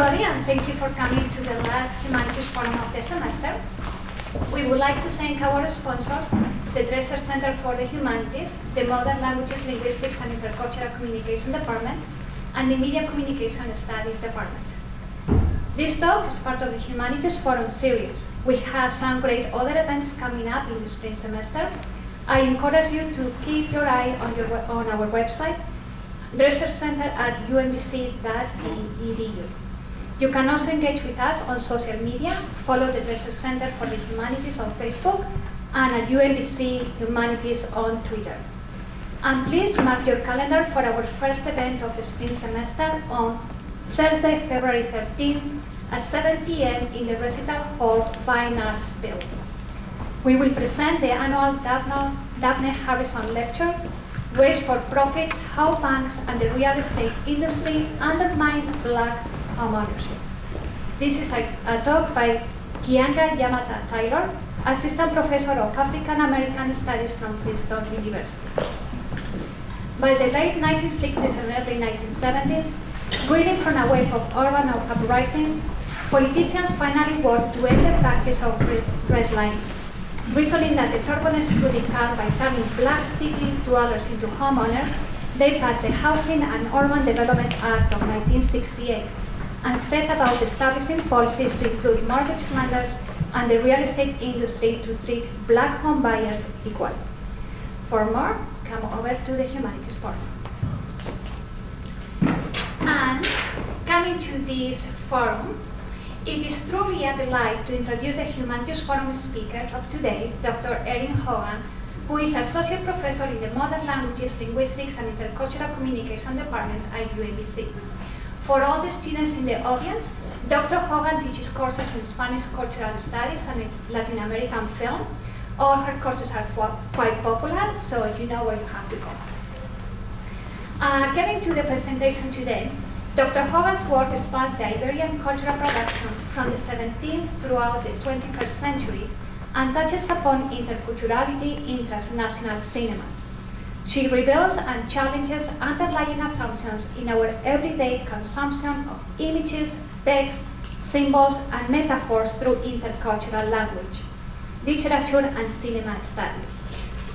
everybody, and thank you for coming to the last Humanities Forum of the semester. We would like to thank our sponsors, the Dresser Center for the Humanities, the Modern Languages, Linguistics, and Intercultural Communication Department, and the Media Communication Studies Department. This talk is part of the Humanities Forum series. We have some great other events coming up in the spring semester. I encourage you to keep your eye on our website, Dresser Center at umbc.edu. You can also engage with us on social media. Follow the Dresser Center for the Humanities on Facebook and at UMBC Humanities on Twitter. And please mark your calendar for our first event of the spring semester on Thursday, February 13th at 7 p.m. in the Recital Hall Fine Arts Building. We will present the annual Daphne Harrison Lecture, Ways for Profits, How Banks and the Real Estate Industry Undermine Black Homeownership. This is a talk by Kianga Yamata-Taylor, Assistant Professor of African American Studies from Princeton University. By the late 1960s and early 1970s, reeling from a wave of urban uprisings, politicians finally worked to end the practice of redlining, reasoning that the turbulence could be calmed by turning black city dwellers into homeowners. They passed the Housing and Urban Development Act of 1968 and set about establishing policies to include mortgage lenders and the real estate industry to treat black home buyers equally. For more, come over to the Humanities Forum. And coming to this forum, it is truly a delight to introduce the Humanities Forum speaker of today, Dr. Erin Hogan, who is Associate Professor in the Modern Languages, Linguistics, and Intercultural Communication Department at UMBC. For all the students in the audience, Dr. Hogan teaches courses in Spanish Cultural Studies and Latin American film. All her courses are quite popular, so you know where you have to go. Getting to the presentation today, Dr. Hogan's work spans the Iberian cultural production from the 17th throughout the 21st century and touches upon interculturality in transnational cinemas. She reveals and challenges underlying assumptions in our everyday consumption of images, text, symbols, and metaphors through intercultural language, literature, and cinema studies.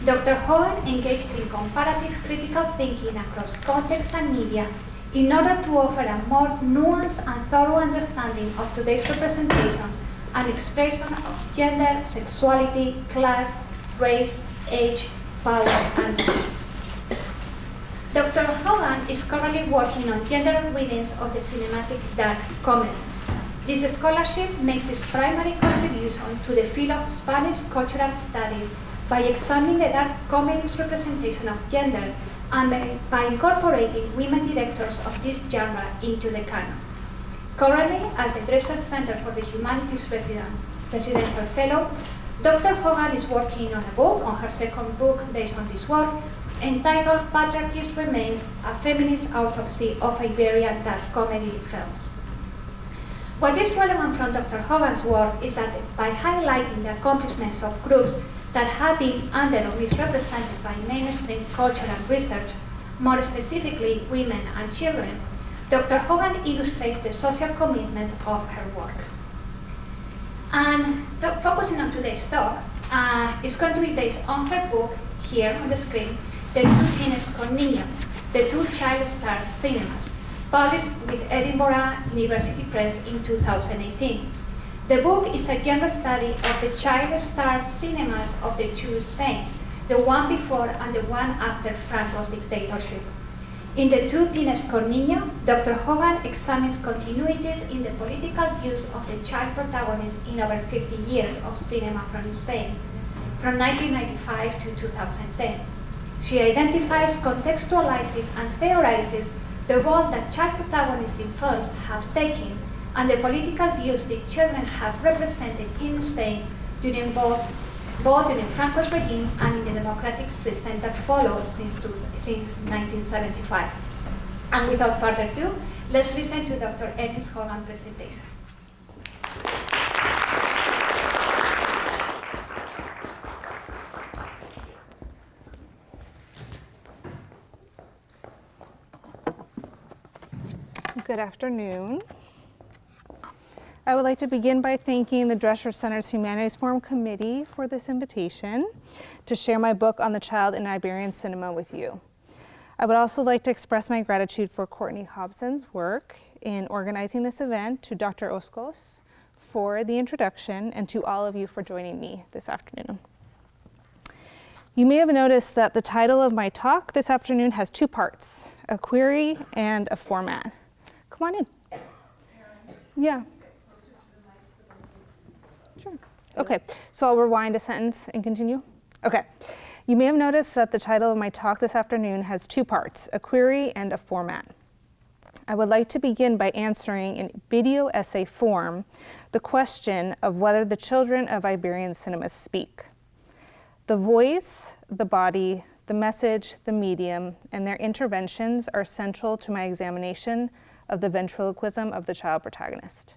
Dr. Hogan engages in comparative critical thinking across contexts and media in order to offer a more nuanced and thorough understanding of today's representations and expression of gender, sexuality, class, race, age, power, and money. Dr. Hogan is currently working on gender readings of the cinematic dark comedy. This scholarship makes its primary contribution to the field of Spanish cultural studies by examining the dark comedy's representation of gender and by incorporating women directors of this genre into the canon. Currently, as the Dresser Center for the Humanities Residential Fellow, Dr. Hogan is working on a book, on her second book based on this work, entitled Patriarchy Remains, a Feminist Autopsy of Iberian Dark Comedy Films. What is relevant from Dr. Hogan's work is that by highlighting the accomplishments of groups that have been under or misrepresented by mainstream culture and research, more specifically women and children, Dr. Hogan illustrates the social commitment of her work. And focusing on today's talk, is going to be based on her book, here on the screen, The Two Tines con Niño, The Two Child Star Cinemas, published with Edinburgh University Press in 2018. The book is a genre study of the child star cinemas of the two Spains, the one before and the one after Franco's dictatorship. In The Two Tines con Niño, Dr. Hogan examines continuities in the political views of the child protagonists in over 50 years of cinema from Spain, from 1995 to 2010. She identifies, contextualizes, and theorizes the role that child protagonists in films have taken and the political views the children have represented in Spain during both during Franco's regime and in the democratic system that follows since 1975. And without further ado, let's listen to Dr. Erin Hogan's presentation. Good afternoon. I would like to begin by thanking the Drescher Center's Humanities Forum Committee for this invitation to share my book on the child in Iberian cinema with you. I would also like to express my gratitude for Courtney Hobson's work in organizing this event, to Dr. Oskos for the introduction, and to all of you for joining me this afternoon. You may have noticed that the title of my talk this afternoon has two parts, a query and a format. Come on in. Yeah. Sure. Okay, so I'll rewind a sentence and continue. Okay. You may have noticed that the title of my talk this afternoon has two parts, a query and a format. I would like to begin by answering in video essay form the question of whether the children of Iberian cinema speak. The voice, the body, the message, the medium, and their interventions are central to my examination of the ventriloquism of the child protagonist.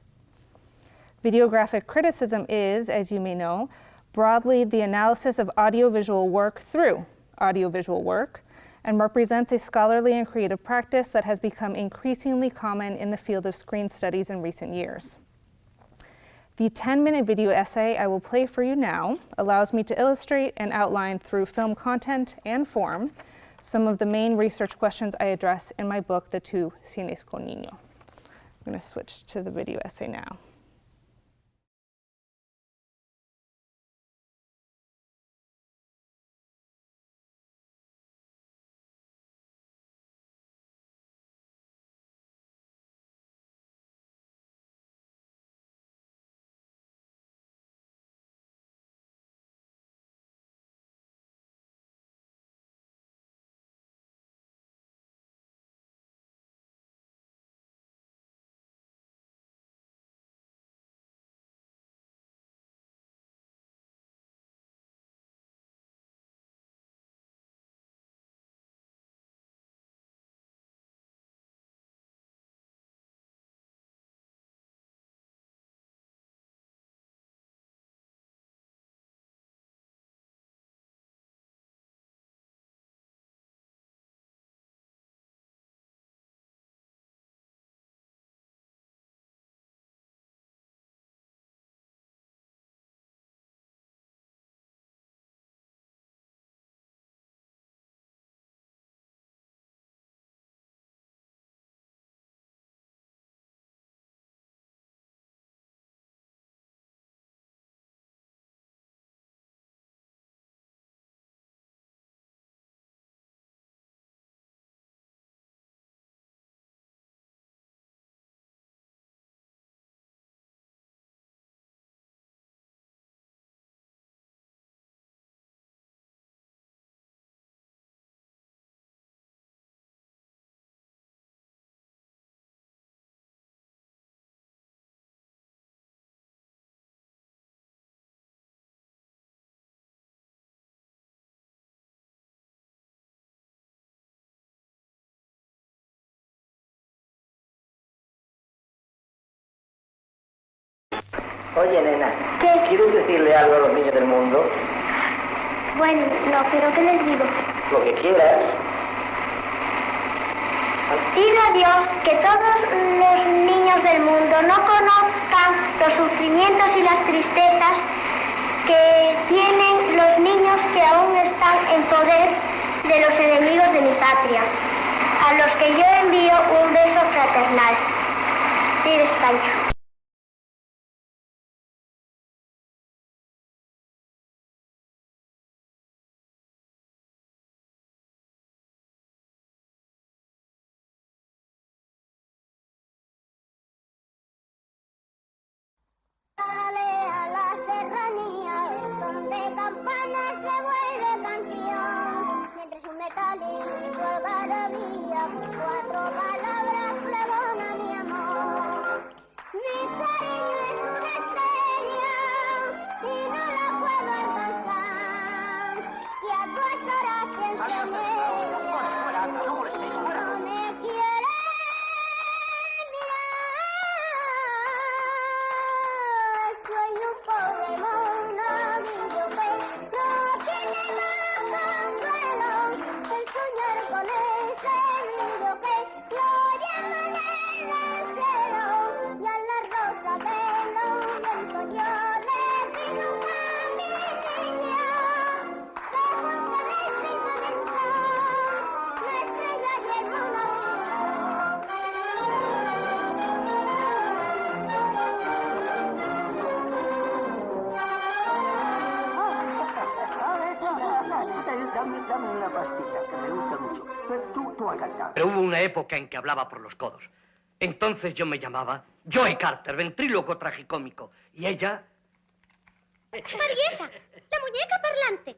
Videographic criticism is, as you may know, broadly the analysis of audiovisual work through audiovisual work, and represents a scholarly and creative practice that has become increasingly common in the field of screen studies in recent years. The 10-minute video essay I will play for you now allows me to illustrate and outline through film content and form some of the main research questions I address in my book, The Two Cines con Niño. I'm going to switch to the video essay now. Oye, nena, ¿qué? ¿Quieres decirle algo a los niños del mundo? Bueno, no, pero ¿qué les digo? Lo que quieras. Pido a Dios que todos los niños del mundo no conozcan los sufrimientos y las tristezas que tienen los niños que aún están en poder de los enemigos de mi patria, a los que yo envío un beso fraternal. Vive España. A la serranía, el son de campanas se vuelve canción. Mientras un metálico algarabía, cuatro palabras pregona mi amor. Mi cariño es una estrella y no la puedo alcanzar. Y a todas horas pienso en ella y no me quiere. Gloria amanece el cielo y a la rosa de Dame una pastita, que me gusta mucho. Tú a cantar. Pero hubo una época en que hablaba por los codos. Entonces yo me llamaba Joey Carter, ventríloco tragicómico. Y ella... Marieta, la muñeca parlante.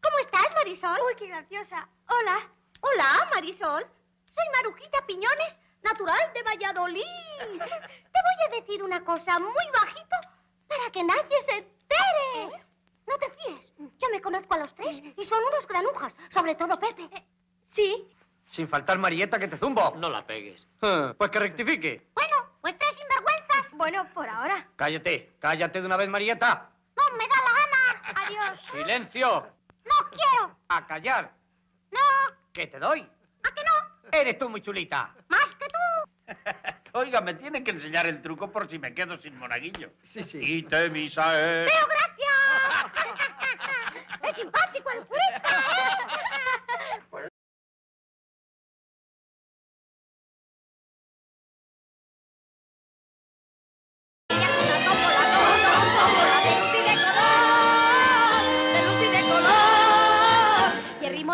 ¿Cómo estás, Marisol? Uy, qué graciosa. Hola. Hola, Marisol. Soy Marujita Piñones, natural de Valladolid. Te voy a decir una cosa muy bajito para que nadie se entere. No te fíes. Yo me conozco a los tres y son unos granujas, sobre todo Pepe. Sí. Sin faltar Marieta, que te zumbo. No la pegues. Pues que rectifique. Bueno, pues tres sinvergüenzas. Bueno, por ahora. Cállate de una vez, Marieta. No me da la gana. Adiós. ¡Silencio! No quiero. ¡A callar! No. ¿Qué te doy? ¿A que no? Eres tú muy chulita. Más que tú. Oiga, me tiene que enseñar el truco por si me quedo sin monaguillo. Sí. Y te misae. ¡Pero gracias! ¡Es simpático el purito!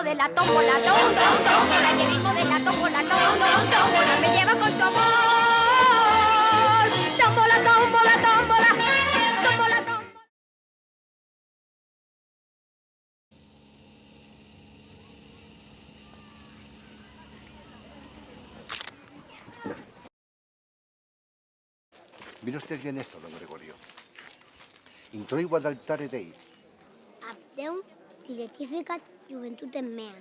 De la tómbola, tómbola, y el ritmo de la tómbola, tómbola, me lleva con tu amor. Tómbola, tómbola, tómbola, tómbola, tómbola. Mire usted bien esto, don Gregorio. Introigo ad altare Dei. Abdeum identificat juventutem meam.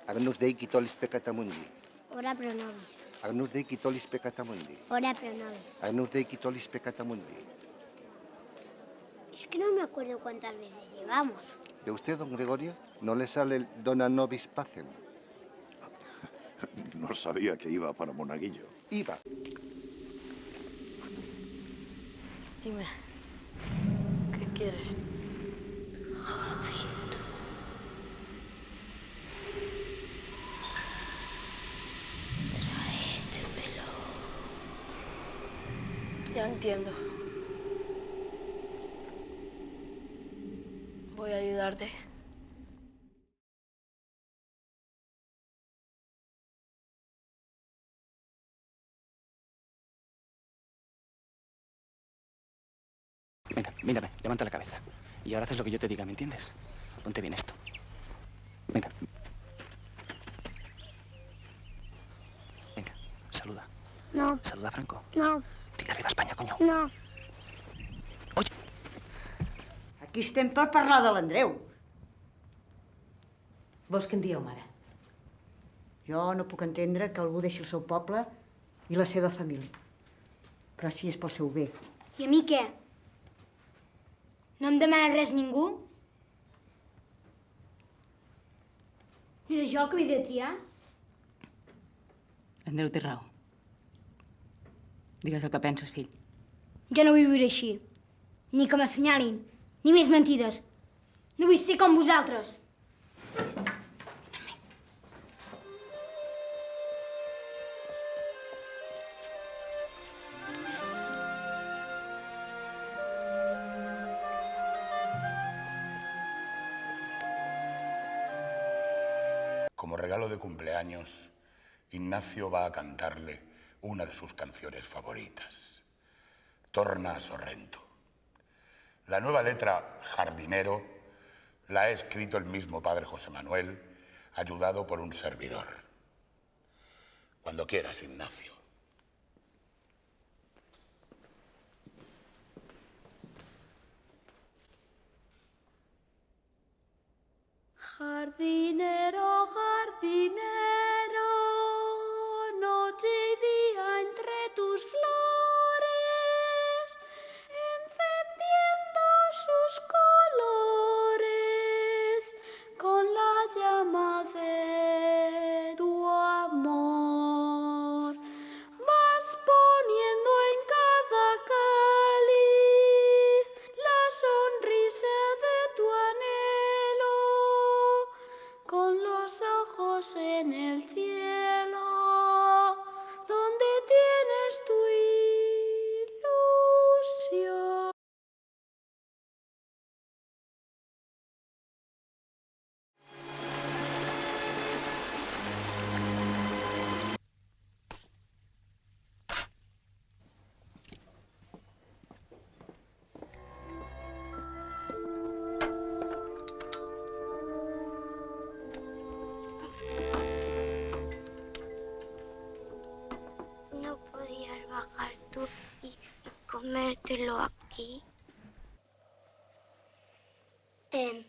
Agnus Dei quitolis peccata mundi. Ora pro nobis. Agnus Dei quitolis peccata mundi. Ora pro nobis. Agnus Dei quitolis peccata mundi. Es que no me acuerdo cuántas veces llevamos. ¿De usted, don Gregorio? ¿No le sale el dona nobis pacem? No sabía que iba para Monaguillo. Iba. Dime, ¿qué quieres? Jacinto. Tráetmelo. Ya entiendo. Voy a ayudarte. Venga, mírame, levanta la cabeza. Y ahora haces lo que yo te diga, ¿me entiendes? Ponte bien esto. Venga. Venga, saluda. No. Saluda a Franco. No. Tira arriba España, coño. No. Oye. Aquí estem per parlar de l'Andreu. Vos què en dieu, mare? Jo no puc entendre que algú deixi el seu poble i la seva família. Però si és pel seu bé. I a mi què? No em demana res ningú? Era jo el que havia de triar? L'Andreu té raó. Digues el que penses, fill. Jo no vull viure així. Ni que m'assenyalin, ni més mentides. No vull ser com vosaltres. Como regalo de cumpleaños, Ignacio va a cantarle una de sus canciones favoritas, Torna a Sorrento. La nueva letra, Jardinero, la ha escrito el mismo padre José Manuel, ayudado por un servidor. Cuando quieras, Ignacio. Jardinero, jardinero, noche y día entre tus flores, encendiendo sus colores con la llama de tu amor. Vas poniendo en cada cáliz la sonrisa de tu anhelo, con los ojos en el cielo, donde tienes tu ilusión. Mételo aquí. Ten.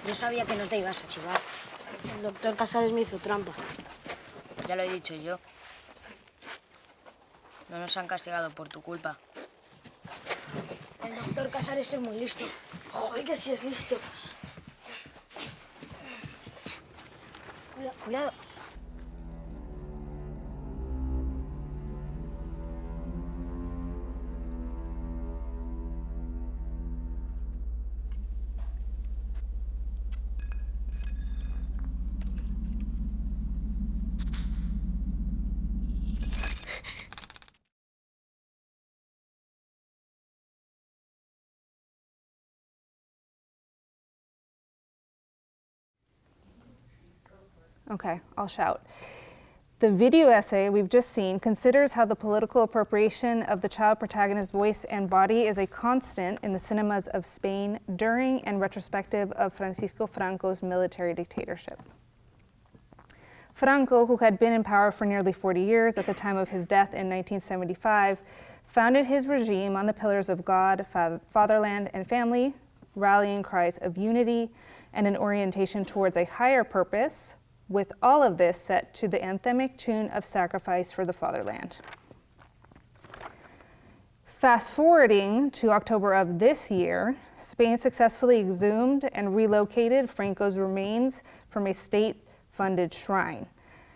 Yo sabía que no te ibas a chivar. El doctor Casares me hizo trampa. Ya lo he dicho yo. No nos han castigado por tu culpa. El doctor Casares es muy listo. Joder, que sí es listo. Cuidado. Okay, I'll shout. The video essay we've just seen considers how the political appropriation of the child protagonist's voice and body is a constant in the cinemas of Spain during and retrospective of Francisco Franco's military dictatorship. Franco, who had been in power for nearly 40 years at the time of his death in 1975, founded his regime on the pillars of God, fatherland, and family, rallying cries of unity and an orientation towards a higher purpose, with all of this set to the anthemic tune of sacrifice for the fatherland. Fast forwarding to October of this year, Spain successfully exhumed and relocated Franco's remains from a state-funded shrine.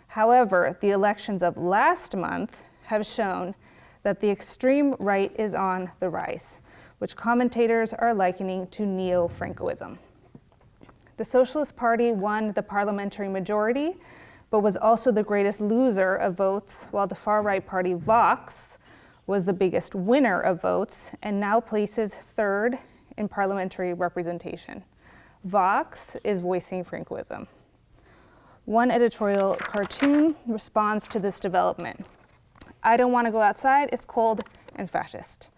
However, the elections of last month have shown that the extreme right is on the rise, which commentators are likening to neo-Francoism. The Socialist Party won the parliamentary majority, but was also the greatest loser of votes, while the far-right party Vox was the biggest winner of votes and now places third in parliamentary representation. Vox is voicing Francoism. One editorial cartoon responds to this development. I don't want to go outside, it's cold and fascist.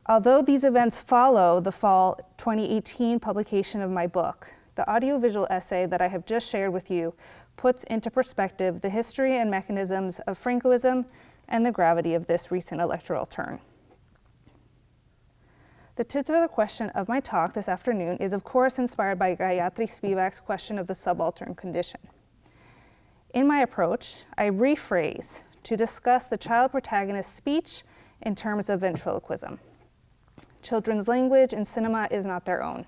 Although these events follow the fall 2018 publication of my book, the audiovisual essay that I have just shared with you puts into perspective the history and mechanisms of Francoism and the gravity of this recent electoral turn. The titular question of my talk this afternoon is of course inspired by Gayatri Spivak's question of the subaltern condition. In my approach, I rephrase to discuss the child protagonist's speech in terms of ventriloquism. Children's language in cinema is not their own.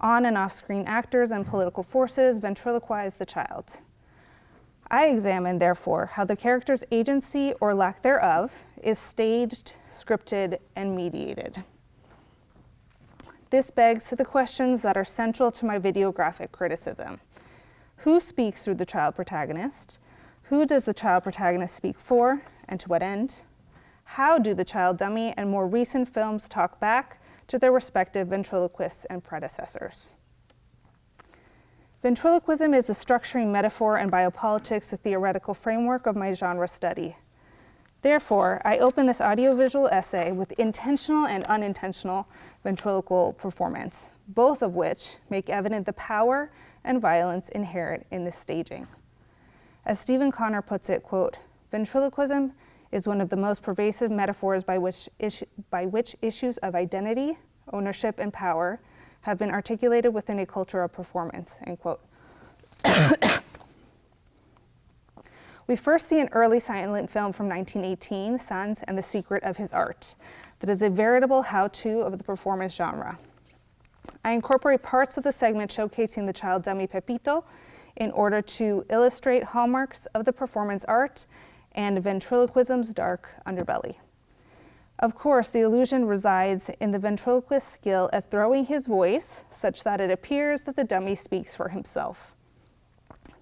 On and off-screen actors and political forces ventriloquize the child. I examine, therefore, how the character's agency or lack thereof is staged, scripted, and mediated. This begs to the questions that are central to my videographic criticism. Who speaks through the child protagonist? Who does the child protagonist speak for, and to what end? How do the child dummy and more recent films talk back to their respective ventriloquists and predecessors? Ventriloquism is the structuring metaphor and biopolitics, the theoretical framework of my genre study. Therefore, I open this audiovisual essay with intentional and unintentional ventriloquial performance, both of which make evident the power and violence inherent in this staging. As Stephen Connor puts it, quote, ventriloquism is one of the most pervasive metaphors by which issues of identity, ownership, and power have been articulated within a culture of performance, end quote. We first see an early silent film from 1918, Sans and the Secret of His Art, that is a veritable how-to of the performance genre. I incorporate parts of the segment showcasing the child dummy Pepito in order to illustrate hallmarks of the performance art and ventriloquism's dark underbelly. Of course, the illusion resides in the ventriloquist's skill at throwing his voice such that it appears that the dummy speaks for himself.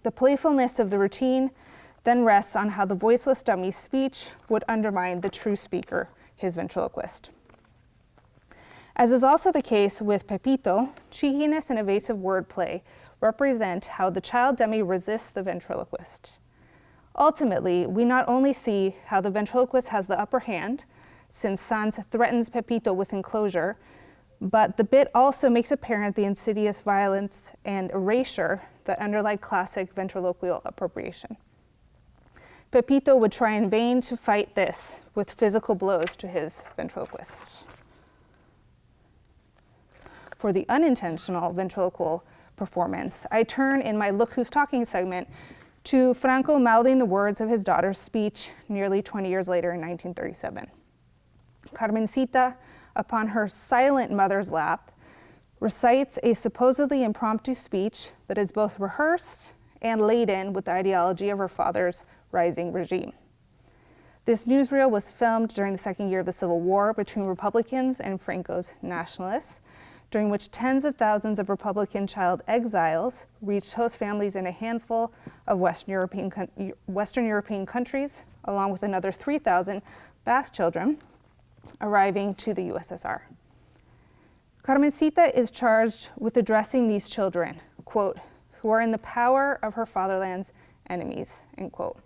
The playfulness of the routine then rests on how the voiceless dummy's speech would undermine the true speaker, his ventriloquist. As is also the case with Pepito, cheekiness and evasive wordplay represent how the child dummy resists the ventriloquist. Ultimately, we not only see how the ventriloquist has the upper hand, since Sanz threatens Pepito with enclosure, but the bit also makes apparent the insidious violence and erasure that underlie classic ventriloquial appropriation. Pepito would try in vain to fight this with physical blows to his ventriloquist. For the unintentional ventriloquial performance, I turn in my Look Who's Talking segment to Franco mouthing the words of his daughter's speech nearly 20 years later in 1937. Carmencita, upon her silent mother's lap, recites a supposedly impromptu speech that is both rehearsed and laden with the ideology of her father's rising regime. This newsreel was filmed during the second year of the Civil War between Republicans and Franco's nationalists, during which tens of thousands of Republican child exiles reached host families in a handful of Western European countries, along with another 3,000 Basque children arriving to the USSR. Carmencita is charged with addressing these children, quote, who are in the power of her fatherland's enemies, end quote.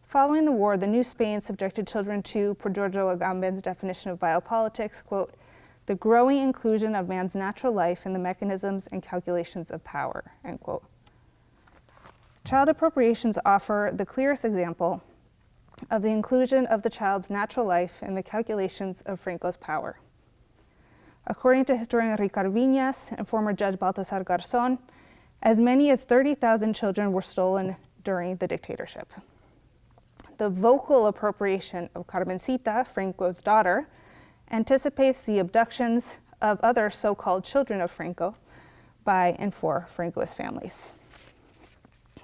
Following the war, the New Spain subjected children to, per Giorgio Agamben's definition of biopolitics, quote, the growing inclusion of man's natural life in the mechanisms and calculations of power, end quote. Child appropriations offer the clearest example of the inclusion of the child's natural life in the calculations of Franco's power. According to historian Ricard Viñas and former judge Baltasar Garzón, as many as 30,000 children were stolen during the dictatorship. The vocal appropriation of Carmencita, Franco's daughter, anticipates the abductions of other so-called children of Franco by and for Francoist families.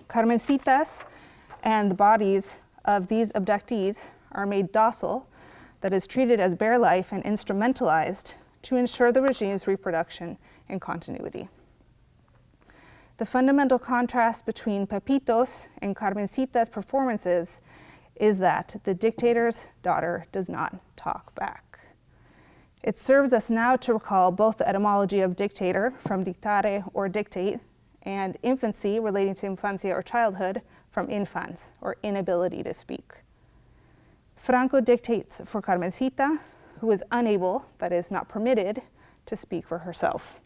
Carmencitas and the bodies of these abductees are made docile, that is treated as bare life and instrumentalized to ensure the regime's reproduction and continuity. The fundamental contrast between Pepito's and Carmencita's performances is that the dictator's daughter does not talk back. It serves us now to recall both the etymology of dictator, from dictare or dictate, and infancy, relating to infancia or childhood, from infans, or inability to speak. Franco dictates for Carmencita, who is unable, that is, not permitted, to speak for herself.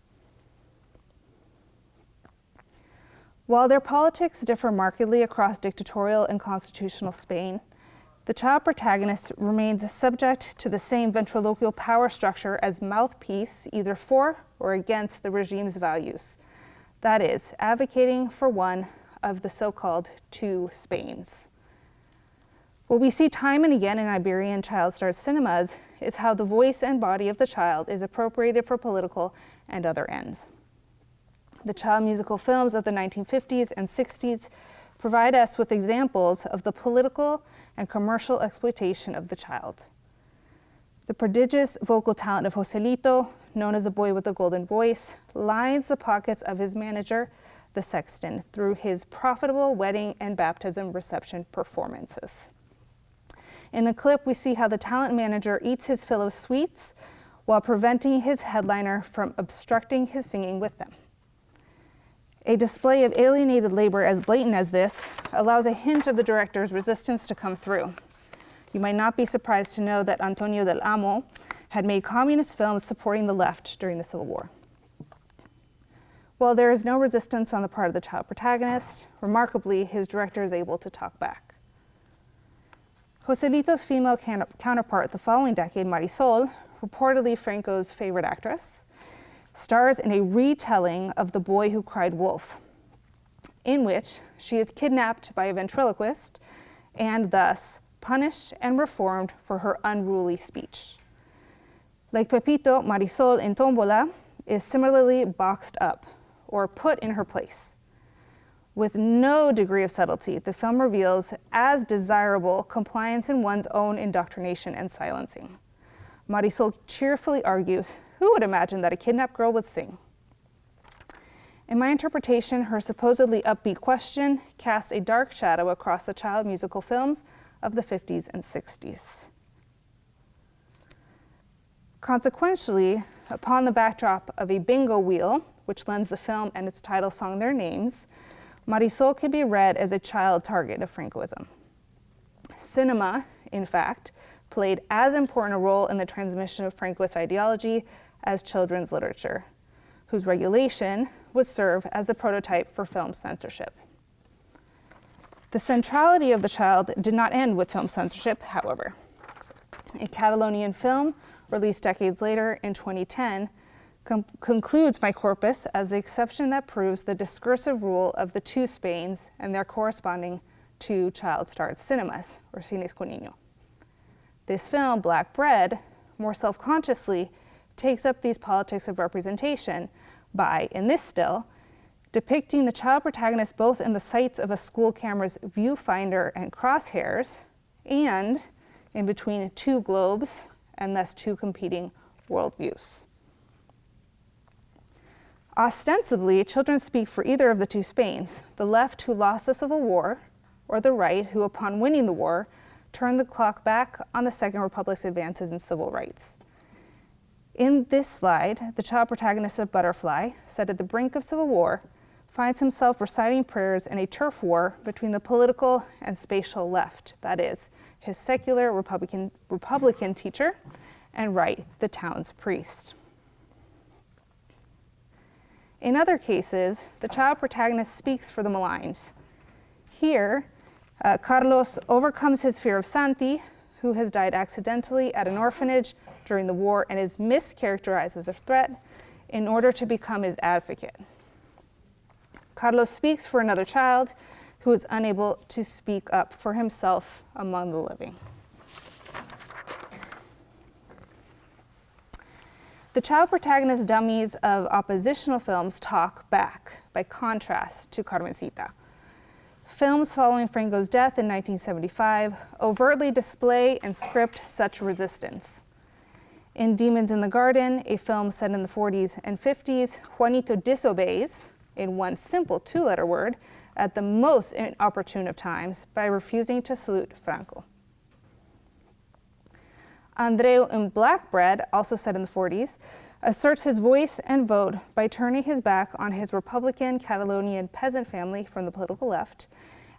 While their politics differ markedly across dictatorial and constitutional Spain, the child protagonist remains subject to the same ventriloquial power structure as mouthpiece, either for or against the regime's values. That is, advocating for one of the so-called two Spains. What we see time and again in Iberian child-starred cinemas is how the voice and body of the child is appropriated for political and other ends. The child musical films of the 1950s and 60s provide us with examples of the political and commercial exploitation of the child. The prodigious vocal talent of Joselito, known as the boy with the golden voice, lines the pockets of his manager, the sexton, through his profitable wedding and baptism reception performances. In the clip, we see how the talent manager eats his fill of sweets while preventing his headliner from obstructing his singing with them. A display of alienated labor as blatant as this allows a hint of the director's resistance to come through. You might not be surprised to know that Antonio del Amo had made communist films supporting the left during the Civil War. While there is no resistance on the part of the child protagonist, remarkably, his director is able to talk back. Joselito's female counterpart the following decade, Marisol, reportedly Franco's favorite actress, stars in a retelling of The Boy Who Cried Wolf, in which she is kidnapped by a ventriloquist and thus punished and reformed for her unruly speech. Like Pepito, Marisol in Tombola is similarly boxed up or put in her place. With no degree of subtlety, the film reveals as desirable compliance in one's own indoctrination and silencing. Marisol cheerfully argues, who would imagine that a kidnapped girl would sing? In my interpretation, her supposedly upbeat question casts a dark shadow across the child musical films of the 50s and 60s. Consequentially, upon the backdrop of a bingo wheel, which lends the film and its title song their names, Marisol can be read as a child target of Francoism. Cinema, in fact, played as important a role in the transmission of Francoist ideology as children's literature, whose regulation would serve as a prototype for film censorship. The centrality of the child did not end with film censorship, however. A Catalonian film, released decades later in 2010, concludes my corpus as the exception that proves the discursive rule of the two Spains and their corresponding two child-starred cinemas, or cines con niño. This film, Black Bread, more self-consciously takes up these politics of representation by, in this still, depicting the child protagonist both in the sights of a school camera's viewfinder and crosshairs, and in between two globes, and thus two competing worldviews. Ostensibly, children speak for either of the two Spains, the left who lost the Civil War, or the right who, upon winning the war, turned the clock back on the Second Republic's advances in civil rights. In this slide, the child protagonist of Butterfly, set at the brink of civil war, finds himself reciting prayers in a turf war between the political and spatial left, that is, his secular Republican teacher, and right, the town's priest. In other cases, the child protagonist speaks for the maligned. Here, Carlos overcomes his fear of Santi, who has died accidentally at an orphanage during the war and is mischaracterized as a threat, in order to become his advocate. Carlos speaks for another child who is unable to speak up for himself among the living. The child protagonist dummies of oppositional films talk back, by contrast to Carmencita. Films following Franco's death in 1975 overtly display and script such resistance. In Demons in the Garden, a film set in the 40s and 50s, Juanito disobeys, in one simple two-letter word, at the most inopportune of times by refusing to salute Franco. Andreu in Black Bread, also set in the 40s, asserts his voice and vote by turning his back on his Republican Catalonian peasant family from the political left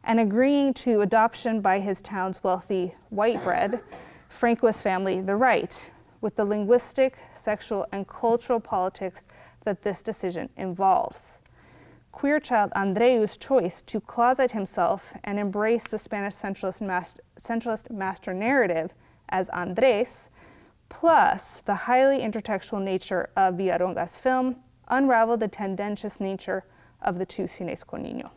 and agreeing to adoption by his town's wealthy white bread Francoist family, the right, with the linguistic, sexual, and cultural politics that this decision involves. Queer child Andreu's choice to closet himself and embrace the Spanish centralist master narrative as Andrés, plus the highly intertextual nature of Villaronga's film, unraveled the tendentious nature of the two cines con niño.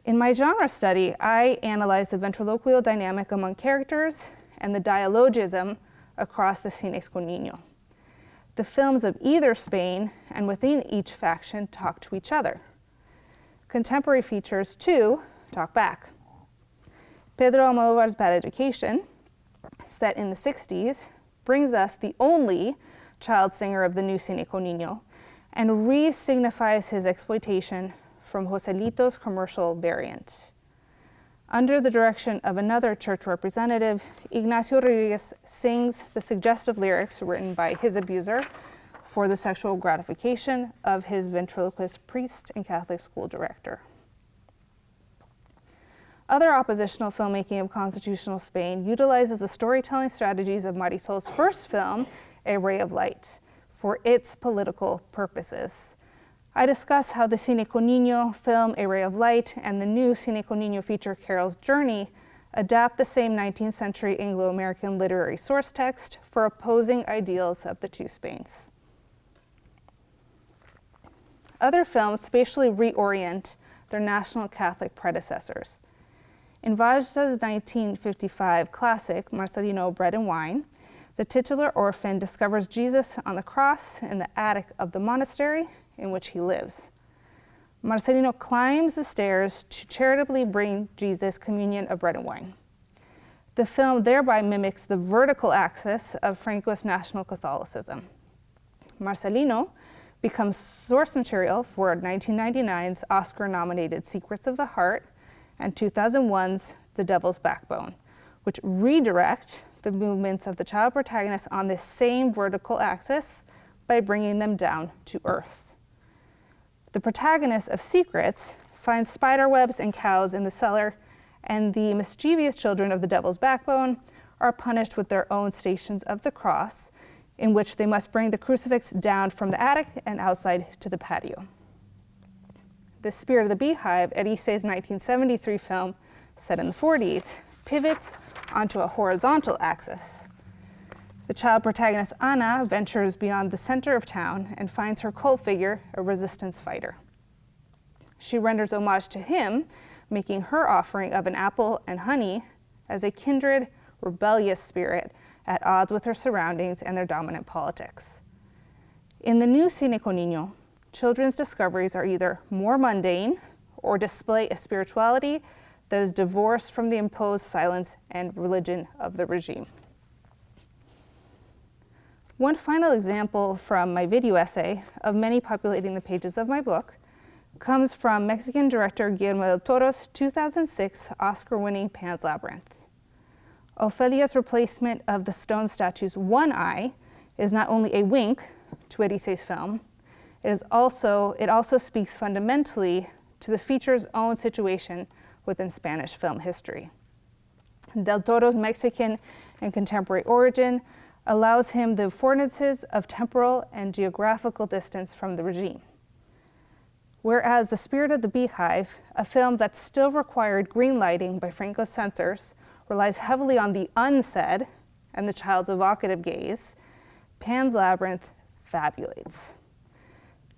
In my genre study, I analyzed the ventriloquial dynamic among characters and the dialogism across the cines con niño. The films of either Spain and within each faction talk to each other. Contemporary features, too, talk back. Pedro Almodóvar's Bad Education, set in the 60s, brings us the only child singer of the new cine con niño and re-signifies his exploitation from Joselito's commercial variant. Under the direction of another church representative, Ignacio Rodriguez sings the suggestive lyrics written by his abuser for the sexual gratification of his ventriloquist priest and Catholic school director. Other oppositional filmmaking of constitutional Spain utilizes the storytelling strategies of Marisol's first film, A Ray of Light, for its political purposes. I discuss how the Cine con Niño film, A Ray of Light, and the new Cine con Niño feature, Carol's Journey, adapt the same 19th century Anglo-American literary source text for opposing ideals of the two Spains. Other films spatially reorient their national Catholic predecessors. In Vajda's 1955 classic, Marcelino, Bread and Wine, the titular orphan discovers Jesus on the cross in the attic of the monastery in which he lives. Marcelino climbs the stairs to charitably bring Jesus communion of bread and wine. The film thereby mimics the vertical axis of Francoist national Catholicism. Marcelino becomes source material for 1999's Oscar-nominated Secrets of the Heart and 2001's The Devil's Backbone, which redirect the movements of the child protagonists on this same vertical axis by bringing them down to earth. The protagonist of Secrets finds spider webs and cows in the cellar, and the mischievous children of the Devil's Backbone are punished with their own Stations of the Cross, in which they must bring the crucifix down from the attic and outside to the patio. The Spirit of the Beehive, Erice's 1973 film set in the 40s, pivots onto a horizontal axis. The child protagonist Anna ventures beyond the center of town and finds her cult figure a resistance fighter. She renders homage to him, making her offering of an apple and honey as a kindred, rebellious spirit at odds with her surroundings and their dominant politics. In the new Cine con Niño, children's discoveries are either more mundane or display a spirituality that is divorced from the imposed silence and religion of the regime. One final example from my video essay, of many populating the pages of my book, comes from Mexican director Guillermo del Toro's 2006 Oscar-winning Pan's Labyrinth. Ophelia's replacement of the stone statue's one eye is not only a wink to Erice's film, it also speaks fundamentally to the feature's own situation within Spanish film history. Del Toro's Mexican and contemporary origin allows him the affordances of temporal and geographical distance from the regime. Whereas The Spirit of the Beehive, a film that still required green lighting by Franco's censors, relies heavily on the unsaid and the child's evocative gaze, Pan's Labyrinth fabulates.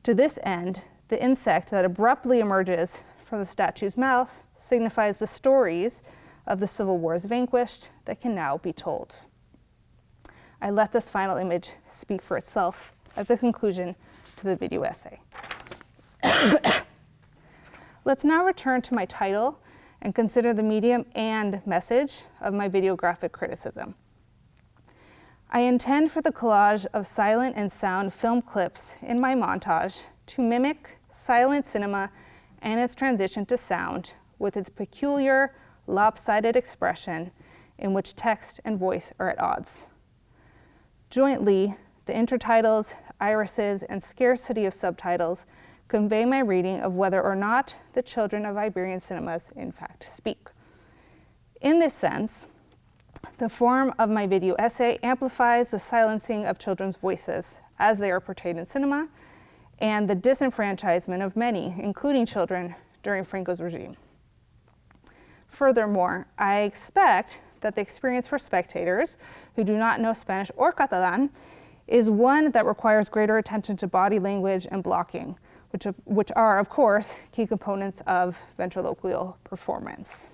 To this end, the insect that abruptly emerges from the statue's mouth signifies the stories of the Civil War's vanquished that can now be told. I let this final image speak for itself as a conclusion to the video essay. Let's now return to my title and consider the medium and message of my videographic criticism. I intend for the collage of silent and sound film clips in my montage to mimic silent cinema and its transition to sound with its peculiar, lopsided expression in which text and voice are at odds. Jointly, the intertitles, irises, and scarcity of subtitles convey my reading of whether or not the children of Iberian cinemas in fact speak. In this sense, the form of my video essay amplifies the silencing of children's voices as they are portrayed in cinema and the disenfranchisement of many, including children, during Franco's regime. Furthermore, I expect that the experience for spectators who do not know Spanish or Catalan is one that requires greater attention to body language and blocking, which are, of course, key components of ventriloquial performance.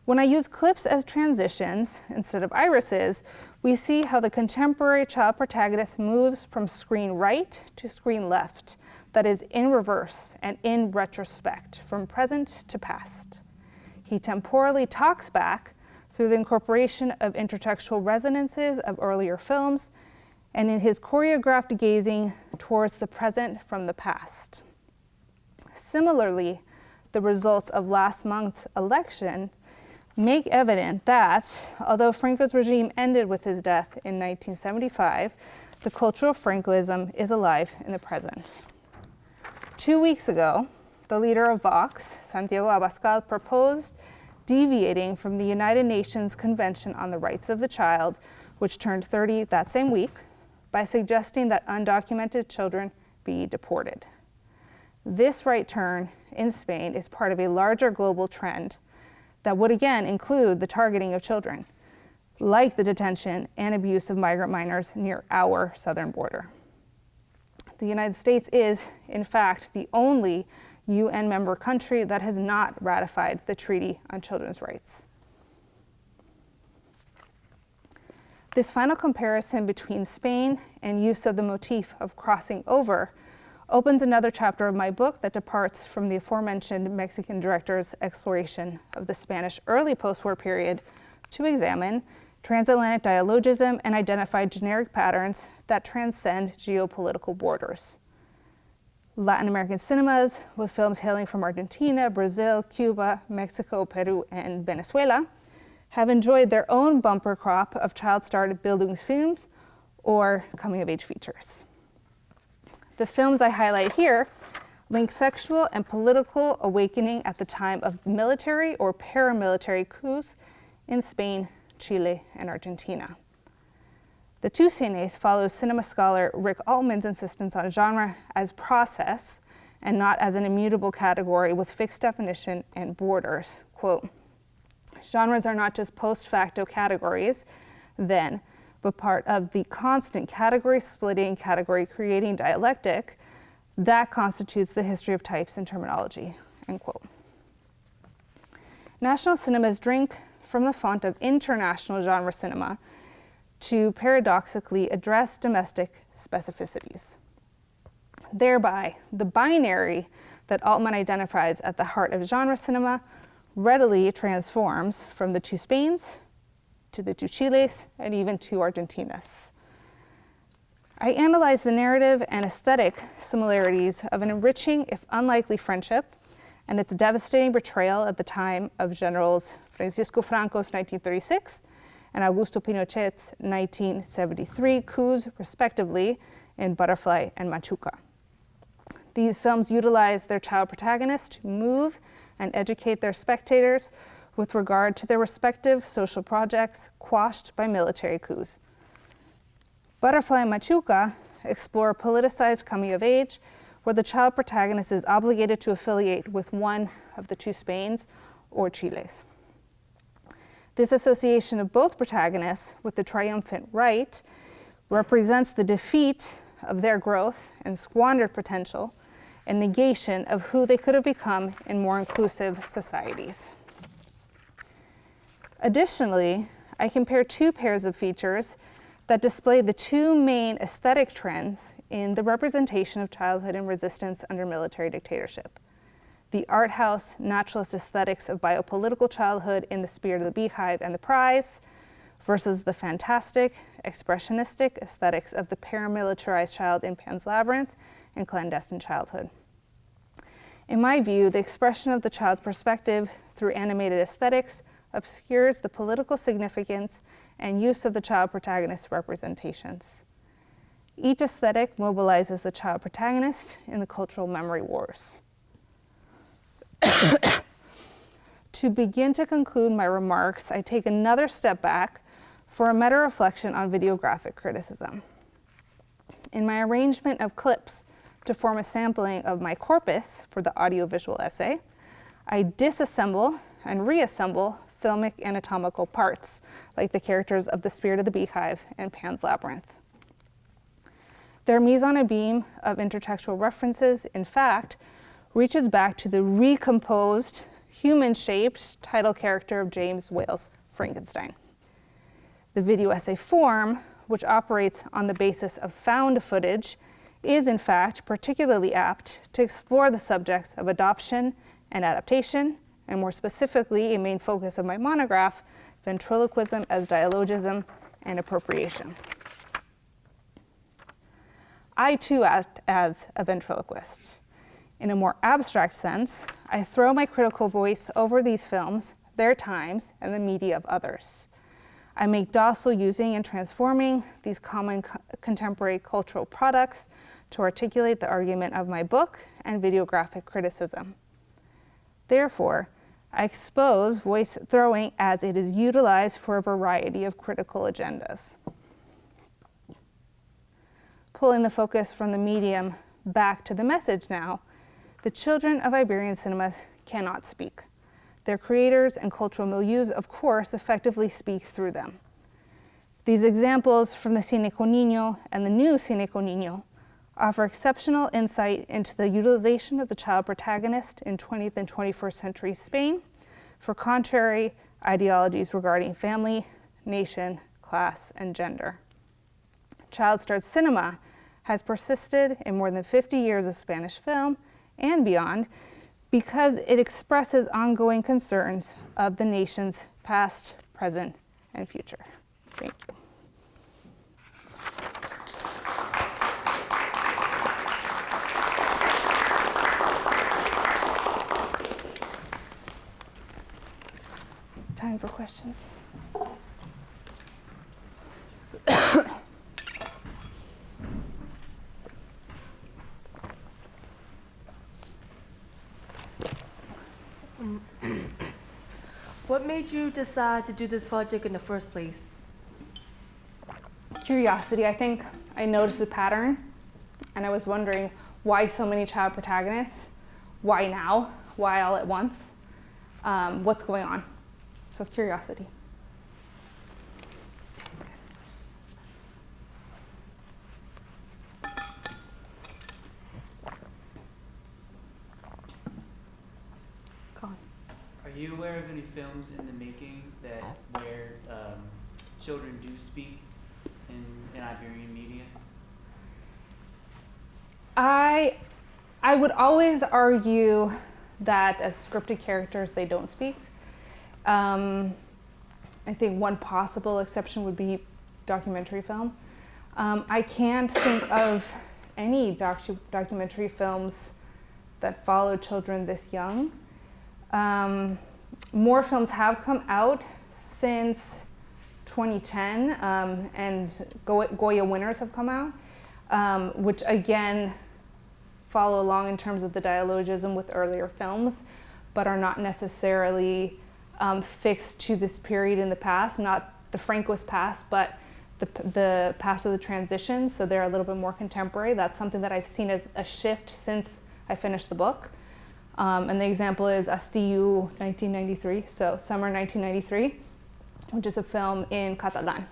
When I use clips as transitions instead of irises, we see how the contemporary child protagonist moves from screen right to screen left, that is, in reverse and in retrospect, from present to past. He temporally talks back through the incorporation of intertextual resonances of earlier films and in his choreographed gazing towards the present from the past. Similarly, the results of last month's election make evident that, although Franco's regime ended with his death in 1975, the culture of Francoism is alive in the present. 2 weeks ago, the leader of Vox, Santiago Abascal, proposed deviating from the United Nations Convention on the Rights of the Child, which turned 30 that same week, by suggesting that undocumented children be deported. This right turn in Spain is part of a larger global trend that would again include the targeting of children, like the detention and abuse of migrant minors near our southern border. The United States is, in fact, the only UN member country that has not ratified the Treaty on Children's Rights. This final comparison between Spain and use of the motif of crossing over opens another chapter of my book that departs from the aforementioned Mexican director's exploration of the Spanish early post-war period to examine transatlantic dialogism and identify generic patterns that transcend geopolitical borders. Latin American cinemas, with films hailing from Argentina, Brazil, Cuba, Mexico, Peru, and Venezuela, have enjoyed their own bumper crop of child-starred Bildungsfilms or coming-of-age features. The films I highlight here link sexual and political awakening at the time of military or paramilitary coups in Spain, Chile, and Argentina. The Two Cines follows cinema scholar Rick Altman's insistence on genre as process and not as an immutable category with fixed definition and borders. Quote, genres are not just post facto categories, then, but part of the constant category splitting, category creating dialectic that constitutes the history of types and terminology, end quote. National cinemas drink from the font of international genre cinema to paradoxically address domestic specificities. Thereby, the binary that Altman identifies at the heart of genre cinema readily transforms from the two Spains to the two Chiles and even two Argentinas. I analyze the narrative and aesthetic similarities of an enriching, if unlikely, friendship and its devastating betrayal at the time of Generals Francisco Franco's 1936 and Augusto Pinochet's 1973 coups, respectively, in Butterfly and Machuca. These films utilize their child protagonists to move and educate their spectators with regard to their respective social projects quashed by military coups. Butterfly and Machuca explore politicized coming of age, where the child protagonist is obligated to affiliate with one of the two Spains or Chiles. This association of both protagonists with the triumphant right represents the defeat of their growth and squandered potential and negation of who they could have become in more inclusive societies. Additionally, I compare two pairs of features that display the two main aesthetic trends in the representation of childhood and resistance under military dictatorship. The art house naturalist aesthetics of biopolitical childhood in The Spirit of the Beehive and The Prize versus the fantastic, expressionistic aesthetics of the paramilitarized child in Pan's Labyrinth and clandestine childhood. In my view, the expression of the child's perspective through animated aesthetics obscures the political significance and use of the child protagonist's representations. Each aesthetic mobilizes the child protagonist in the cultural memory wars. To begin to conclude my remarks, I take another step back for a meta-reflection on videographic criticism. In my arrangement of clips to form a sampling of my corpus for the audiovisual essay, I disassemble and reassemble filmic anatomical parts, like the characters of The Spirit of the Beehive and Pan's Labyrinth. Their mise en abîme of intertextual references, in fact, reaches back to the recomposed, human-shaped title character of James Whale's Frankenstein. The video essay form, which operates on the basis of found footage, is in fact particularly apt to explore the subjects of adoption and adaptation, and more specifically, a main focus of my monograph, ventriloquism as dialogism and appropriation. I too act as a ventriloquist. In a more abstract sense, I throw my critical voice over these films, their times, and the media of others. I make docile using and transforming these common contemporary cultural products to articulate the argument of my book and videographic criticism. Therefore, I expose voice throwing as it is utilized for a variety of critical agendas. Pulling the focus from the medium back to the message now, the children of Iberian cinemas cannot speak. Their creators and cultural milieus, of course, effectively speak through them. These examples from the Cine con Niño and the new Cine con Niño offer exceptional insight into the utilization of the child protagonist in 20th and 21st century Spain for contrary ideologies regarding family, nation, class, and gender. Child-starred cinema has persisted in more than 50 years of Spanish film and beyond because it expresses ongoing concerns of the nation's past, present, and future. Thank you. Time for questions. did you decide to do this project in the first place? Curiosity. I think I noticed a pattern, and I was wondering why so many child protagonists? Why now? Why all at once? What's going on? So curiosity. Are you aware of any films in the making that where children do speak in Iberian media? I would always argue that as scripted characters, they don't speak. I think one possible exception would be documentary film. I can't think of any documentary films that follow children this young. More films have come out since 2010, and Goya winners have come out, which again follow along in terms of the dialogism with earlier films, but are not necessarily fixed to this period in the past, not the Franco's past, but the past of the transition, so they're a little bit more contemporary. That's something that I've seen as a shift since I finished the book. And the example is Estiu 1993, so summer 1993, which is a film in Catalan,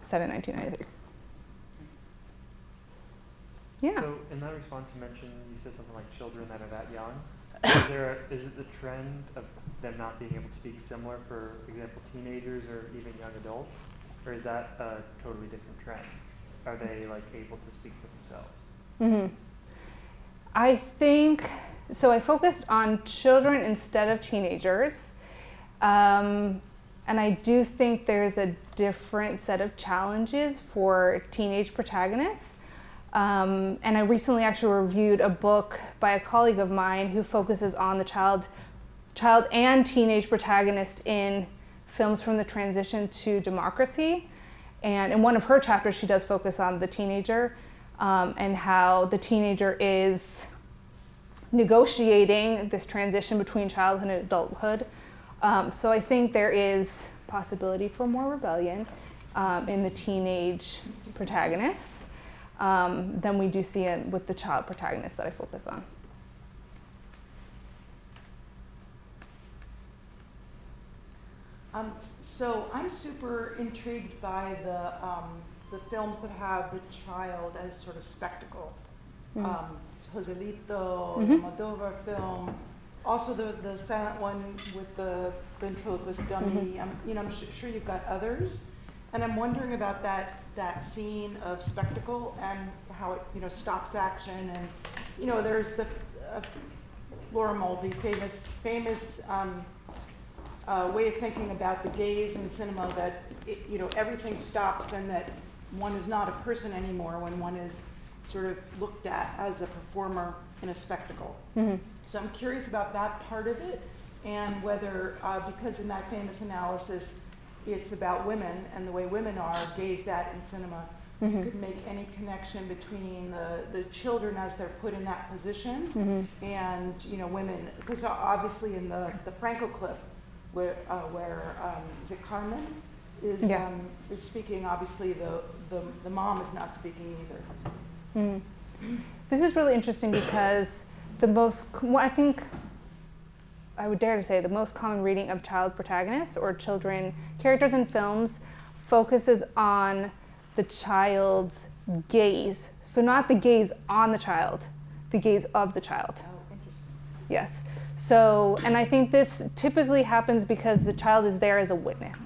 set in 1993. Yeah. So in that response you mentioned, you said something like children that are that young. Is it the trend of them not being able to speak similar, for example, teenagers or even young adults? Or is that a totally different trend? Are they like able to speak for themselves? Mm-hmm. I think, so I focused on children instead of teenagers. And I do think there's a different set of challenges for teenage protagonists. And I recently actually reviewed a book by a colleague of mine who focuses on the child and teenage protagonist in films from the transition to democracy. And in one of her chapters, she does focus on the teenager and how the teenager is negotiating this transition between childhood and adulthood. So I think there is possibility for more rebellion in the teenage protagonists than we do see with the child protagonists that I focus on. So I'm super intrigued by the films that have the child as sort of spectacle. Joselito, the Moldova film, also the silent one with the ventriloquist dummy. I'm sure you've got others, and I'm wondering about that scene of spectacle and how it stops action, and there's the Laura Mulvey famous way of thinking about the gaze in cinema, that everything stops and that one is not a person anymore when one is sort of looked at as a performer in a spectacle. So I'm curious about that part of it, and whether, because in that famous analysis, it's about women and the way women are gazed at in cinema, you could make any connection between the children as they're put in that position and women, because obviously in the Franco clip, where is it Carmen is speaking, obviously the mom is not speaking either. This is really interesting because I think I would dare to say the most common reading of child protagonists or children characters in films focuses on the child's gaze. So not the gaze on the child, the gaze of the child. Oh, interesting. Yes. So, and I think this typically happens because the child is there as a witness.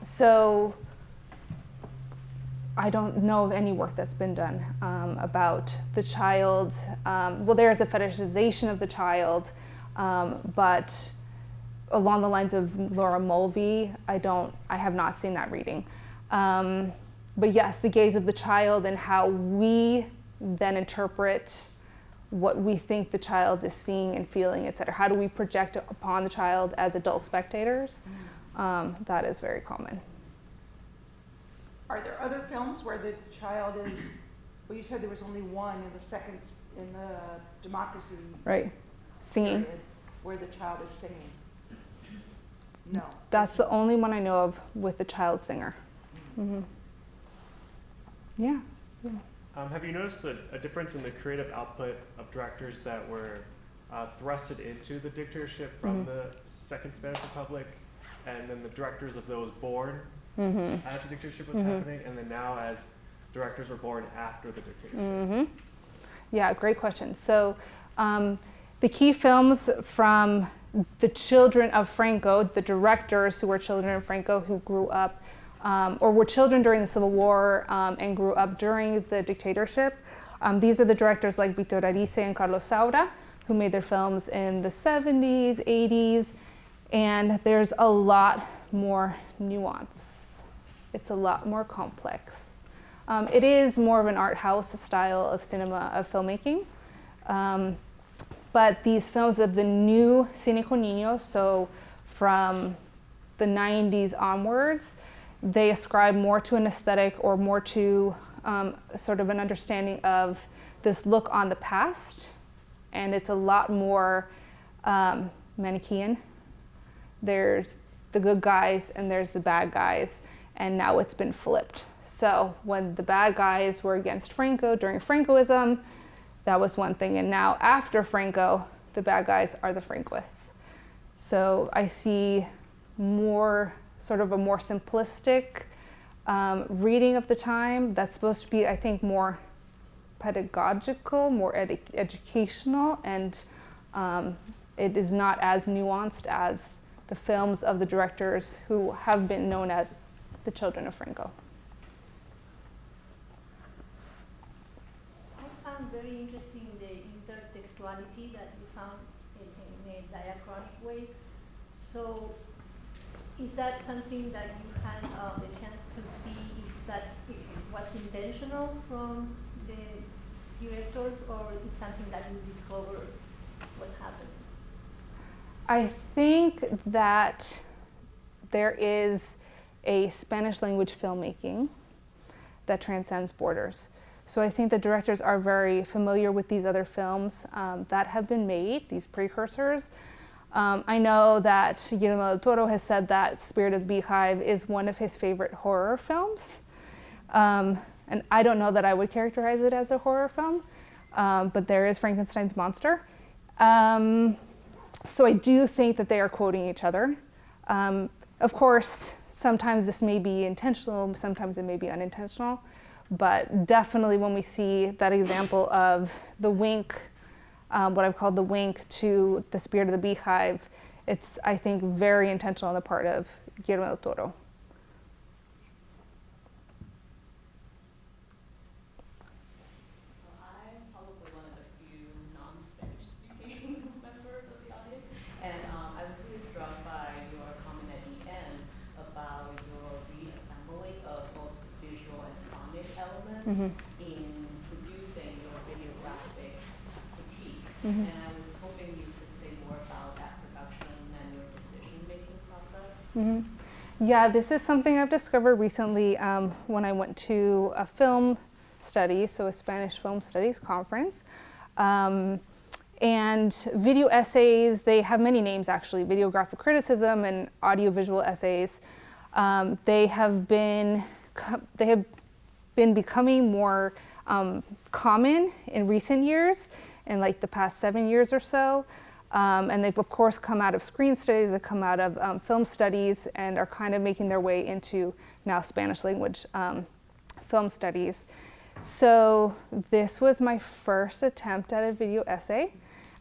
So I don't know of any work that's been done about the child. Well, there is a fetishization of the child, but along the lines of Laura Mulvey, I have not seen that reading. But yes, the gaze of the child and how we then interpret what we think the child is seeing and feeling, et cetera. How do we project upon the child as adult spectators? That is very common. Are there other films where the child is, well, you said there was only one in the democracy. Right, singing. where the child is singing? No. That's the only one I know of with the child singer. Mm-hmm. Yeah. Have you noticed a difference in the creative output of directors that were thrusted into the dictatorship from the Second Spanish Republic, and then the directors of those born as the dictatorship was happening, and then now as directors were born after the dictatorship? Yeah, great question. So the key films from the children of Franco, the directors who were children of Franco who grew up or were children during the Civil War and grew up during the dictatorship. These are the directors like Víctor Erice and Carlos Saura, who made their films in the 70s, 80s, and there's a lot more nuance. It's a lot more complex. It is more of an art house style of cinema, of filmmaking. But these films of the new Cine con Niños, so from the 90s onwards, they ascribe more to an aesthetic or more to sort of an understanding of this look on the past. And it's a lot more Manichaean. There's the good guys and there's the bad guys. And now it's been flipped. So when the bad guys were against Franco during Francoism, that was one thing. And now after Franco, the bad guys are the Francoists. So I see more, sort of a more simplistic reading of the time that's supposed to be, I think, more pedagogical, more educational, and it is not as nuanced as the films of the directors who have been known as the children of Franco. I found very interesting the intertextuality that you found in a diachronic way. So is that something that you had the chance to see if it was intentional from the directors, or it's something that you discovered what happened? I think that there is a Spanish language filmmaking that transcends borders. So I think the directors are very familiar with these other films that have been made, these precursors. I know that Guillermo del Toro has said that Spirit of the Beehive is one of his favorite horror films. And I don't know that I would characterize it as a horror film, but there is Frankenstein's monster. So I do think that they are quoting each other. Of course, sometimes this may be intentional, sometimes it may be unintentional, but definitely when we see that example of the wink, what I've called the wink to the Spirit of the Beehive, it's, I think, very intentional on the part of Guillermo del Toro. I'm probably one of the few non-Spanish speaking members of the audience, and I was really struck by your comment at the end about your reassembling of both visual and sonic elements in producing your videographic critique. And I was hoping you could say more about that production and your decision-making process. Yeah, this is something I've discovered recently when I went to a film study, so a Spanish film studies conference. And video essays, they have many names actually, videographic criticism and audiovisual essays. They have been becoming more common in recent years, in like the past 7 years or so. And they've of course come out of screen studies, they've come out of film studies, and are kind of making their way into now Spanish language film studies. So this was my first attempt at a video essay,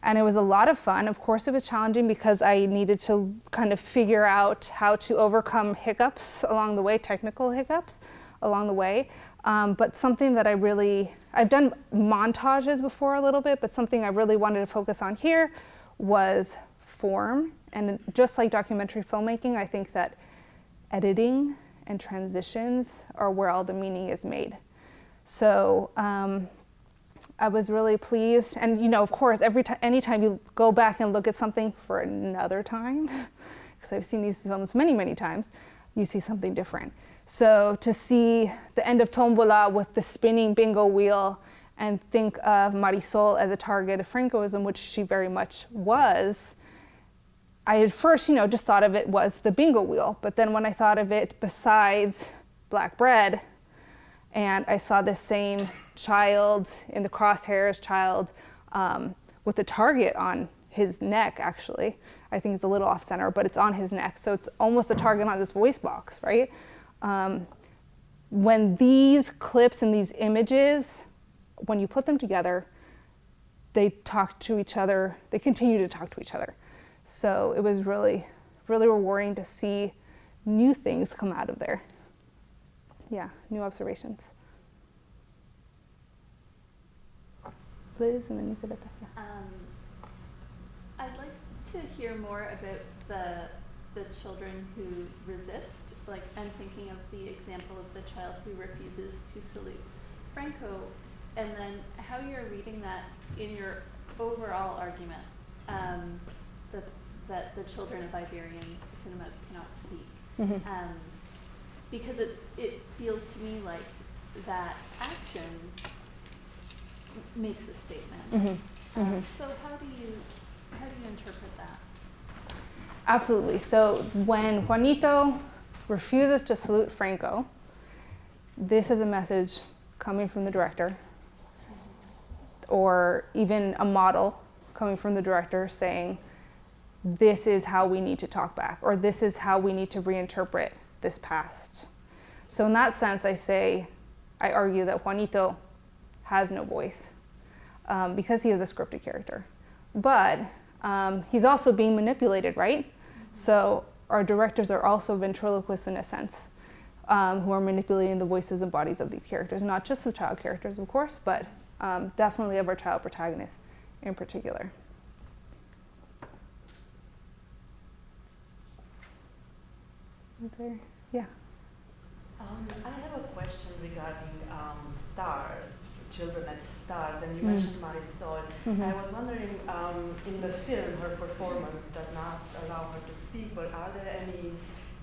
and it was a lot of fun. Of course it was challenging because I needed to kind of figure out how to overcome hiccups along the way, technical hiccups along the way. But something that I've done montages before a little bit, but something I really wanted to focus on here was form. And just like documentary filmmaking, I think that editing and transitions are where all the meaning is made. So I was really pleased. And you know, of course, anytime you go back and look at something for another time, because I've seen these films many, many times, you see something different. So to see the end of Tombola with the spinning bingo wheel and think of Marisol as a target of Francoism, which she very much was, I at first, just thought of it was the bingo wheel, but then when I thought of it besides black bread, and I saw this same child in the crosshairs, with a target on his neck, actually. I think it's a little off center, but it's on his neck, so it's almost a target on his voice box, right? When these clips and these images, when you put them together, they talk to each other, they continue to talk to each other. So it was really, really rewarding to see new things come out of there. Yeah, new observations. Liz, and then Nicoletta. Yeah. I'd like to hear more about the children who resist. Like, I'm thinking of the example of the child who refuses to salute Franco, and then how you're reading that in your overall argument, that the children of Iberian cinemas cannot speak. Mm-hmm. Because it feels to me like that action makes a statement. Mm-hmm. Mm-hmm. So how do you interpret that? Absolutely. So when Juanito refuses to salute Franco, this is a message coming from the director, or even a model coming from the director saying, this is how we need to talk back, or this is how we need to reinterpret this past. So in that sense, I argue that Juanito has no voice because he is a scripted character. But he's also being manipulated, right? So our directors are also ventriloquists in a sense, who are manipulating the voices and bodies of these characters, not just the child characters, of course, but definitely of our child protagonists in particular. There, yeah. I have a question regarding stars, children as stars, and you mentioned Marisol. Mm-hmm. I was wondering, in the film, her performance does not allow her to speak, but are there any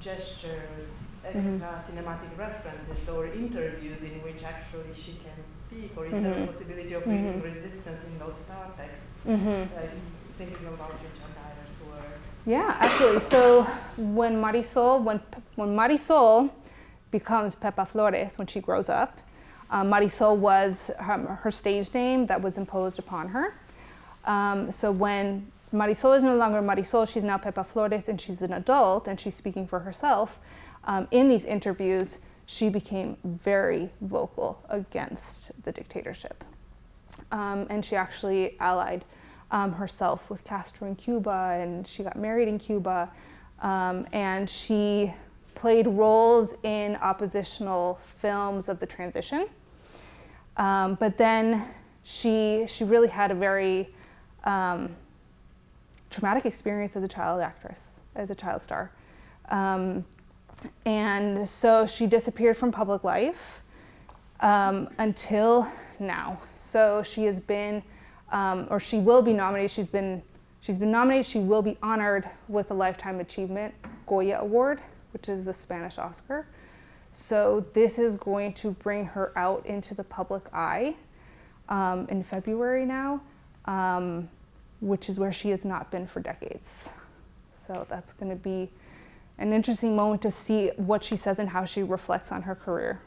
gestures, extra cinematic references, or interviews in which actually she can speak, or is there a possibility of reading resistance in those star texts? Thinking about Richard Dyer's work. Yeah, absolutely. So when Marisol becomes Pepa Flores, when she grows up, Marisol was her stage name that was imposed upon her. So when Marisol is no longer Marisol, she's now Pepa Flores, and she's an adult, and she's speaking for herself. In these interviews, she became very vocal against the dictatorship. And she actually allied herself with Castro in Cuba, and she got married in Cuba, and she played roles in oppositional films of the transition. But then she really had a very traumatic experience as a child actress, as a child star. And so she disappeared from public life until now. So she has been, or she will be nominated. She's been nominated. She will be honored with a Lifetime Achievement Goya Award, which is the Spanish Oscar. So this is going to bring her out into the public eye in February now, which is where she has not been for decades. So that's going to be an interesting moment to see what she says and how she reflects on her career.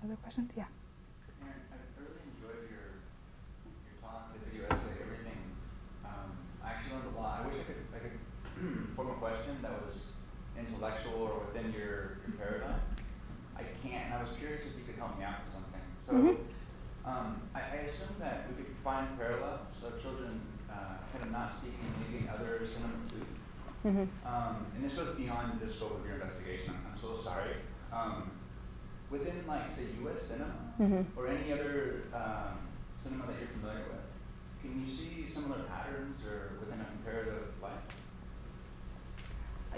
Other questions? Yeah. Erin, I really enjoyed your talk, the video essay, everything. I actually learned a lot. I wish I could form a question that was intellectual or within your paradigm. I can't, and I was curious if you could help me out with something. So I assume that we could find parallels of children kind of not speaking, maybe other cinema too. And this goes beyond the scope of your investigation. I'm so sorry. Within, like, say, U.S. cinema or any other cinema that you're familiar with, can you see similar patterns or within a comparative life?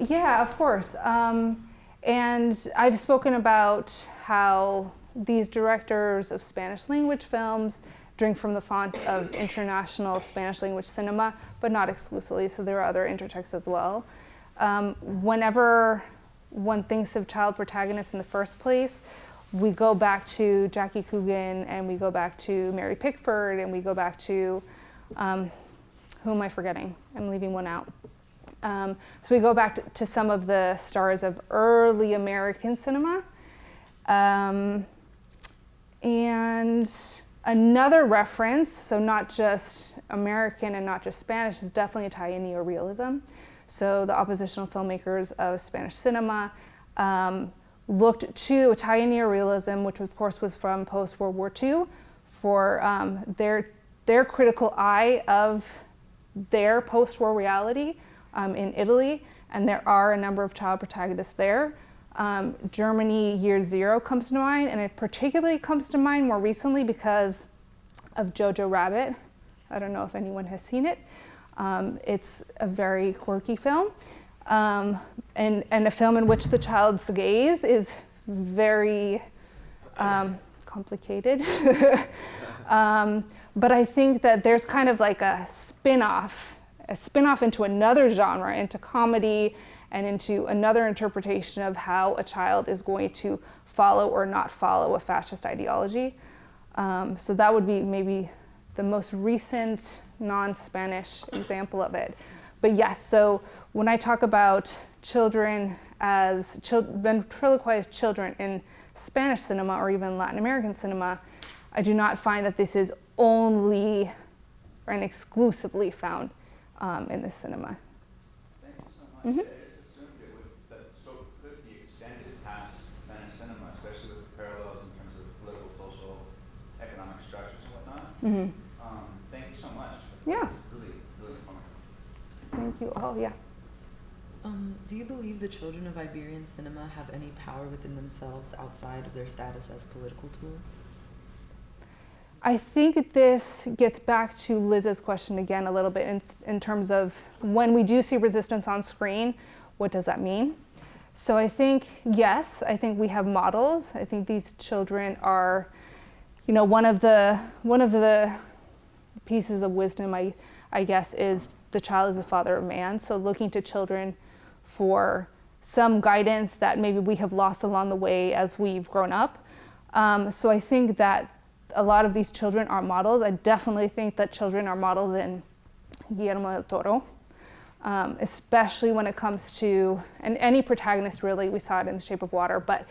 Yeah, of course. And I've spoken about how these directors of Spanish language films drink from the font of international Spanish language cinema, but not exclusively, so there are other intertexts as well. Whenever one thinks of child protagonists in the first place, we go back to Jackie Coogan, and we go back to Mary Pickford, and we go back to, who am I forgetting? I'm leaving one out. So we go back to some of the stars of early American cinema. And another reference, so not just American and not just Spanish, is definitely Italian neorealism. So the oppositional filmmakers of Spanish cinema looked to Italian neorealism, which of course was from post-World War II, for their critical eye of their post-war reality in Italy, and there are a number of child protagonists there. Germany Year Zero comes to mind, and it particularly comes to mind more recently because of Jojo Rabbit. I don't know if anyone has seen it. It's a very quirky film, and a film in which the child's gaze is very complicated. But I think that there's kind of like a spin-off into another genre, into comedy, and into another interpretation of how a child is going to follow or not follow a fascist ideology. So that would be maybe the most recent non-Spanish example of it. But yes, so when I talk about children as ventriloquized children in Spanish cinema or even Latin American cinema, I do not find that this is only and exclusively found in this cinema. Thank you so much. Mm-hmm. I just assumed that scope could be extended past Spanish cinema, especially with the parallels in terms of political, social, economic structures and whatnot. Mm-hmm. Thank you so much. Yeah. Really, really informative. Thank you. Oh, yeah. Do you believe the children of Iberian cinema have any power within themselves outside of their status as political tools? I think this gets back to Liz's question again a little bit in terms of when we do see resistance on screen, what does that mean? So I think, yes, I think we have models. I think these children are, one of the pieces of wisdom, I guess, is the child is the father of man. So looking to children for some guidance that maybe we have lost along the way as we've grown up. So I think that a lot of these children are models. I definitely think that children are models in Guillermo del Toro, especially when it comes to, and any protagonist really, we saw it in The Shape of Water, but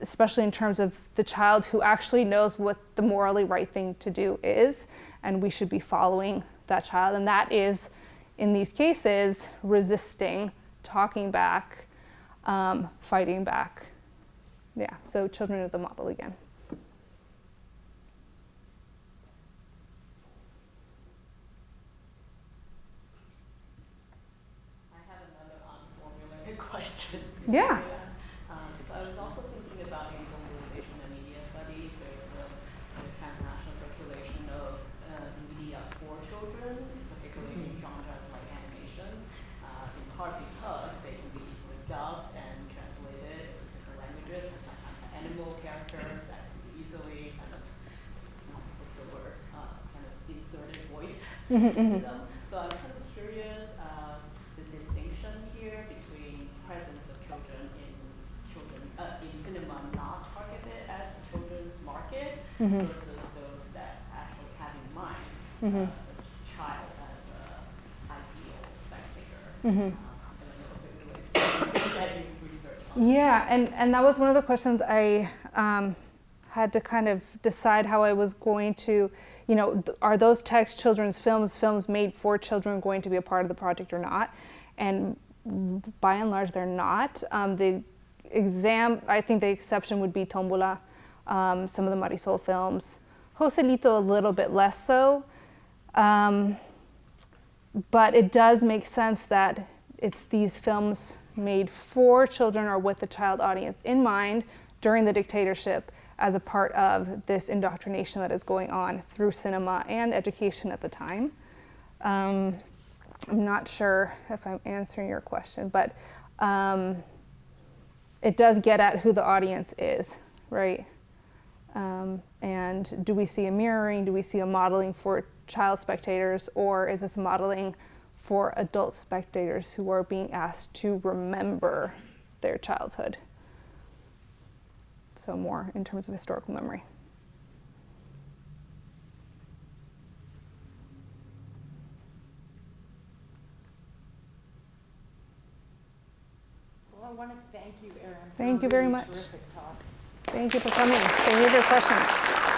especially in terms of the child who actually knows what the morally right thing to do is, and we should be following that child. And that is, in these cases, resisting, talking back, fighting back. Yeah, so children are the model again. Question. Yeah. So I was also thinking about in globalization and media studies, there's a transnational circulation of media for children, particularly in genres like animation, in part because they can be easily dubbed and translated in different languages, and sometimes animal characters that can be easily kind of, what's the word, kind of inserted voice into them. So I'm kind of curious the distinction here between presence of children in cinema not targeted at the children's market versus those that actually have in mind the child as an ideal spectator. Yeah, and that was one of the questions I had to kind of decide how I was going to, are those text children's films made for children going to be a part of the project or not? And by and large, they're not. I think the exception would be Tombola, some of the Marisol films. Joselito a little bit less so. But it does make sense that it's these films made for children or with the child audience in mind during the dictatorship as a part of this indoctrination that is going on through cinema and education at the time. I'm not sure if I'm answering your question, but it does get at who the audience is, right? And do we see a mirroring? Do we see a modeling for child spectators, or is this modeling for adult spectators who are being asked to remember their childhood? so more in terms of historical memory. Well, I want to thank you, Erin. Thank for you very a really much. Terrific talk. Thank you for coming. Thank you for your questions.